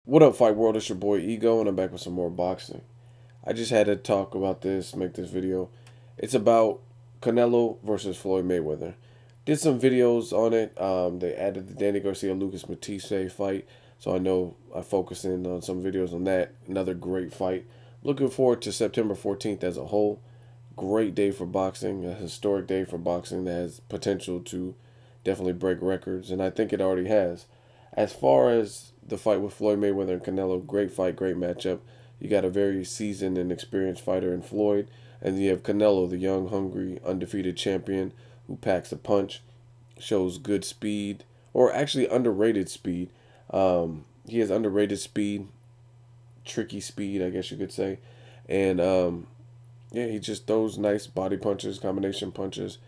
What up, Fight World? It's your boy Ego, and I'm back with some more boxing. I just had to talk about this, make this video. It's about Canelo versus Floyd Mayweather. Did some videos on it. They added the Danny Garcia Lucas Matisse fight, so I know I focused in on some videos on that. Another great fight. Looking forward to September 14th as a whole. Great day for boxing, a historic day for boxing that has potential to definitely break records, and I think it already has. As far as the fight with Floyd Mayweather and Canelo, great fight, great matchup. You got a very seasoned and experienced fighter in Floyd, and you have Canelo, the young, hungry, undefeated champion who packs a punch, shows good speed, or actually underrated speed. He has underrated speed, tricky speed, I guess you could say, and yeah, he just throws nice body punches, combination punches,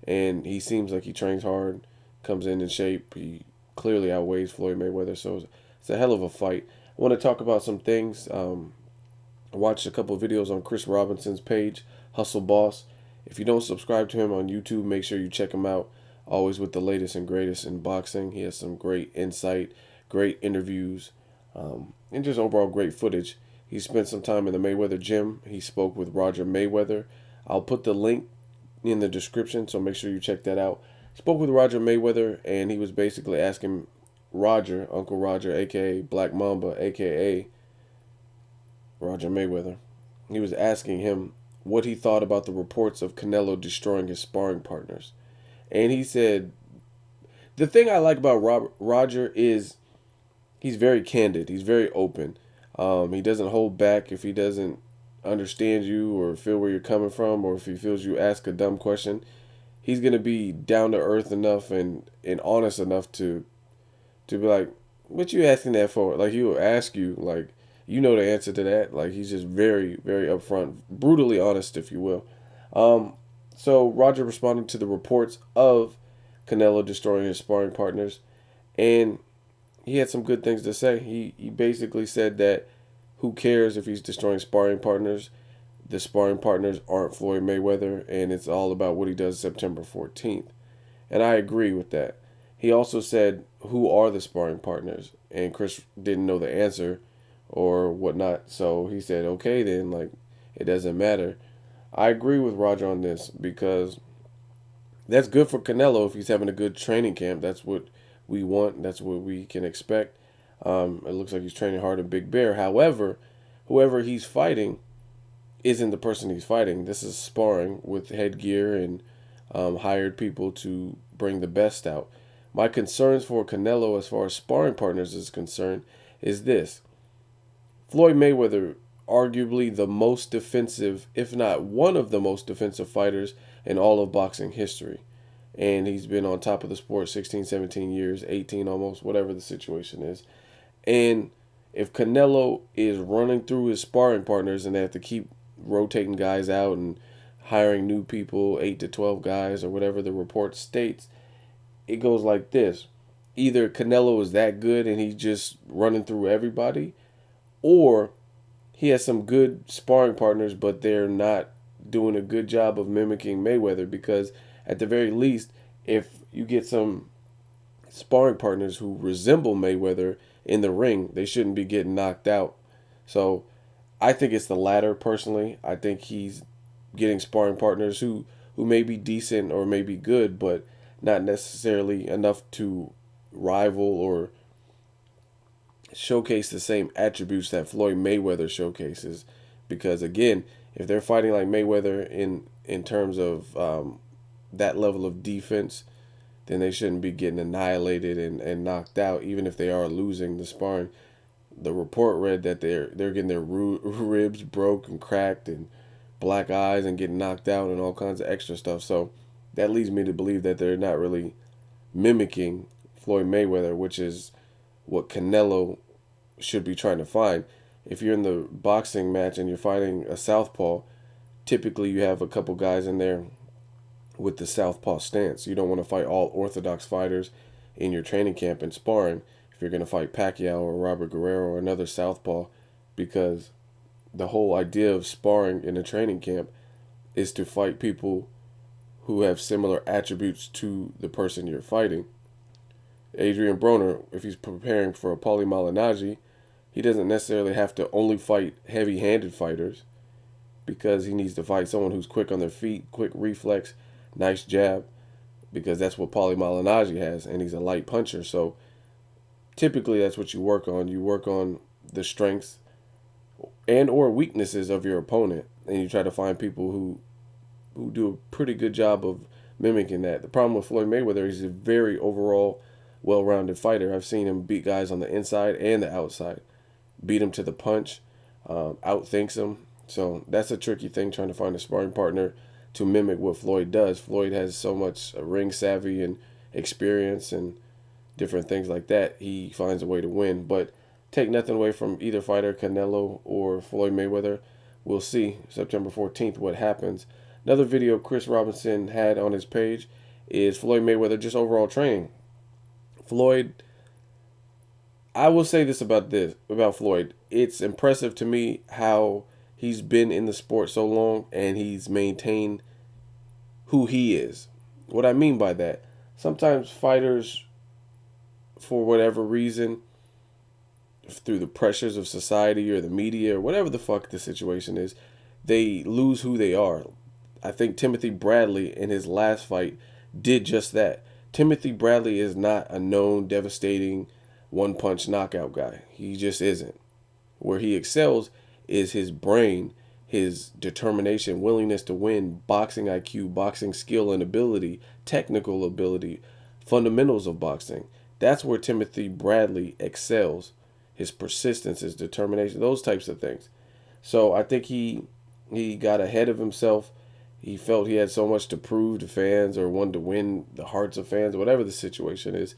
and he seems like he trains hard, comes in shape. He clearly outweighs Floyd Mayweather, so it's a hell of a fight. I want to talk about some things. I watched a couple of videos on Chris Robinson's page, Hustle Boss. If you don't subscribe to him on YouTube, make sure you check him out. Always with the latest and greatest in boxing. He has some great insight, great interviews, and just overall great footage. He spent some time in the Mayweather gym. He spoke with Roger Mayweather. I'll put the link in the description, so make sure you check that out. Spoke with Roger Mayweather, and he was basically asking Roger, Uncle Roger, aka Black Mamba, aka Roger Mayweather. He was asking him what he thought about the reports of Canelo destroying his sparring partners. And he said, the thing I like about Roger is he's very candid. He's very open. He doesn't hold back if he doesn't understand you or feel where you're coming from, or if he feels you ask a dumb question. He's gonna be down to earth enough and honest enough to be like, "What you asking that for?" Like he will ask you, like you know the answer to that. Like he's just very very upfront, brutally honest, if you will. Um, so Roger responded to the reports of Canelo destroying his sparring partners, and he had some good things to say. He basically said that who cares if he's destroying sparring partners? The sparring partners aren't Floyd Mayweather, and it's all about what he does September 14th. And I agree with that. He also said, who are the sparring partners? And Chris didn't know the answer or whatnot. So he said, okay, then, like, it doesn't matter. I agree with Roger on this because that's good for Canelo if he's having a good training camp. That's what we want. That's what we can expect. It looks like he's training hard in Big Bear. However, whoever he's fighting isn't the person he's fighting. This is sparring with headgear and hired people to bring the best out. My concerns for Canelo as far as sparring partners is concerned is this. Floyd Mayweather, arguably the most defensive, if not one of the most defensive fighters in all of boxing history. And he's been on top of the sport 16, 17 years, 18 almost, whatever the situation is. And if Canelo is running through his sparring partners and they have to keep rotating guys out and hiring new people, 8 to 12 guys or whatever the report states, it goes like this. Either Canelo is that good and he's just running through everybody, or he has some good sparring partners, but they're not doing a good job of mimicking Mayweather, because at the very least, if you get some sparring partners who resemble Mayweather in the ring, they shouldn't be getting knocked out. So I think it's the latter personally. I think he's getting sparring partners who may be decent or may be good, but not necessarily enough to rival or showcase the same attributes that Floyd Mayweather showcases. Because again, if they're fighting like Mayweather in terms of that level of defense, then they shouldn't be getting annihilated and knocked out, even if they are losing the sparring. The report read that they're getting their ribs broke and cracked and black eyes and getting knocked out and all kinds of extra stuff. So that leads me to believe that they're not really mimicking Floyd Mayweather, which is what Canelo should be trying to find. If you're in the boxing match and you're fighting a southpaw, typically you have a couple guys in there with the southpaw stance. You don't want to fight all orthodox fighters in your training camp and sparring if you're going to fight Pacquiao or Robert Guerrero or another southpaw, because the whole idea of sparring in a training camp is to fight people who have similar attributes to the person you're fighting. Adrian Broner, if he's preparing for a Paulie Malignaggi, He doesn't necessarily have to only fight heavy-handed fighters because he needs to fight someone who's quick on their feet, quick reflex, nice jab, because that's what Paulie Malignaggi has, and he's a light puncher. So typically that's what you work on. You work on the strengths and or weaknesses of your opponent, and you try to find people who do a pretty good job of mimicking that. The problem with Floyd Mayweather is he's a very overall well-rounded fighter. I've seen him beat guys on the inside and the outside, beat him to the punch, outthinks him. So that's a tricky thing, trying to find a sparring partner to mimic what Floyd does. Floyd has so much ring savvy and experience and different things like that. He finds a way to win. But take nothing away from either fighter, Canelo or Floyd Mayweather. We'll see September 14th what happens. Another video Chris Robinson had on his page is Floyd Mayweather just overall training. Floyd, I will say this about Floyd. It's impressive to me how he's been in the sport so long and he's maintained who he is. What I mean by that, sometimes fighters, for whatever reason, through the pressures of society or the media or whatever the fuck the situation is, they lose who they are. I think Timothy Bradley in his last fight did just that. Timothy Bradley is not a known devastating one-punch knockout guy. He just isn't. Where he excels is his brain, his determination, willingness to win, boxing IQ, boxing skill and ability, technical ability, fundamentals of boxing. That's where Timothy Bradley excels. His persistence, his determination, those types of things. So I think he got ahead of himself. He felt he had so much to prove to fans or wanted to win the hearts of fans, whatever the situation is.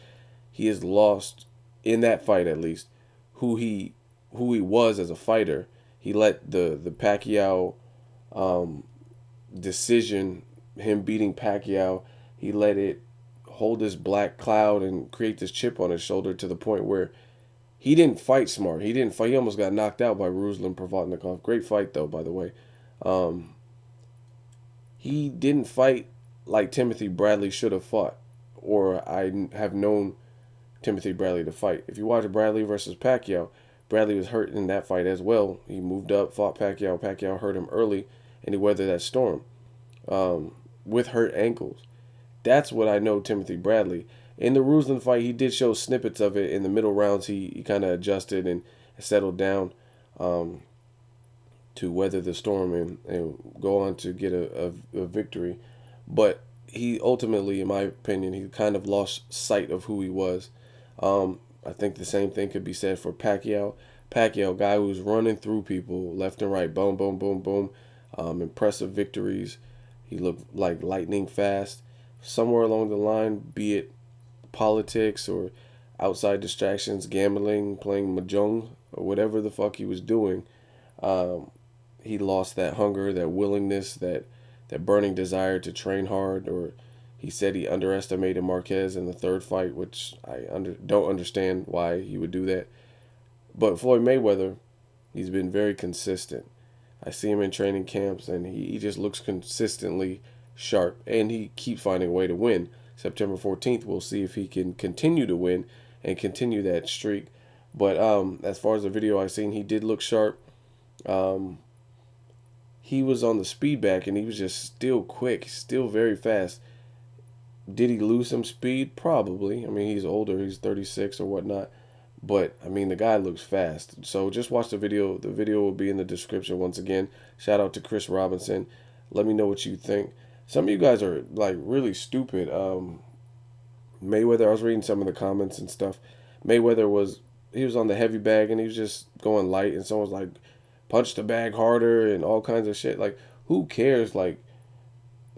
He has lost, in that fight at least, who he was as a fighter. He let the Pacquiao decision, him beating Pacquiao, he let it hold this black cloud and create this chip on his shoulder to the point where he didn't fight smart. He didn't fight. He almost got knocked out by Ruslan Provodnikov. Great fight, though, by the way. He didn't fight like Timothy Bradley should have fought, or I have known Timothy Bradley to fight. If you watch Bradley versus Pacquiao, Bradley was hurt in that fight as well. He moved up, fought Pacquiao. Pacquiao hurt him early, and he weathered that storm with hurt ankles. That's what I know Timothy Bradley. In the Ruslan fight, he did show snippets of it. In the middle rounds, he kind of adjusted and settled down to weather the storm and go on to get a victory. But he ultimately, in my opinion, he kind of lost sight of who he was. I think the same thing could be said for Pacquiao. Pacquiao, guy who's running through people left and right, boom, boom, boom, boom. Impressive victories. He looked like lightning fast. Somewhere along the line, be it politics or outside distractions, gambling, playing mahjong, or whatever the fuck he was doing, he lost that hunger, that willingness, that burning desire to train hard. Or he said he underestimated Marquez in the third fight, which I don't understand why he would do that. But Floyd Mayweather, he's been very consistent. I see him in training camps, and he just looks consistently sharp, and he keeps finding a way to win. September 14th, we'll see if he can continue to win and continue that streak. But as far as the video I've seen, he did look sharp. He was on the speed back, and he was just still quick, still very fast. Did he lose some speed? Probably. I mean, he's older. He's 36 or whatnot. But, I mean, the guy looks fast. So just watch the video. The video will be in the description once again. Shout out to Chris Robinson. Let me know what you think. Some of you guys are, like, really stupid. Mayweather, I was reading some of the comments and stuff. Mayweather he was on the heavy bag, and he was just going light. And someone's like, punch the bag harder and all kinds of shit. Like, who cares? Like,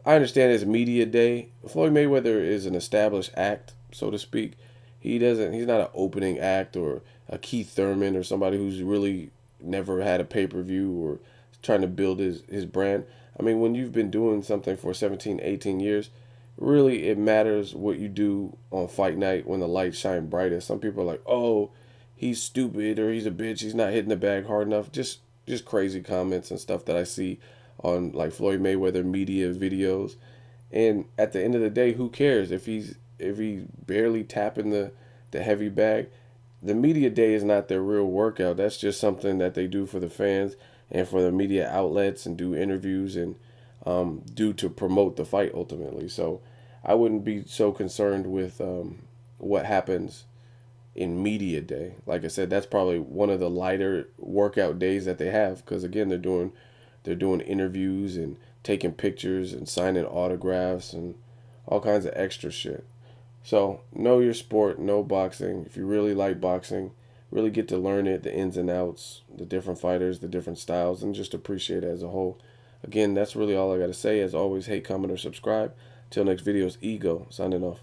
I understand it's media day. Floyd Mayweather is an established act, so to speak. He's not an opening act or a Keith Thurman or somebody who's really never had a pay-per-view or trying to build his brand. I mean, when you've been doing something for 17, 18 years, really it matters what you do on fight night when the lights shine brightest. Some people are like, oh, he's stupid or he's a bitch, he's not hitting the bag hard enough. Just crazy comments and stuff that I see on like Floyd Mayweather media videos. And at the end of the day, who cares if he's barely tapping the heavy bag? The media day is not their real workout. That's just something that they do for the fans and for the media outlets and do interviews and do to promote the fight ultimately. So I wouldn't be so concerned with what happens in media day. Like I said, that's probably one of the lighter workout days that they have because again they're doing interviews and taking pictures and signing autographs and all kinds of extra shit. So know your sport, know boxing. If you really like boxing, really get to learn it, the ins and outs, the different fighters, the different styles, and just appreciate it as a whole. Again, that's really all I got to say. As always, hate, comment, or subscribe. Till next video's Ego, signing off.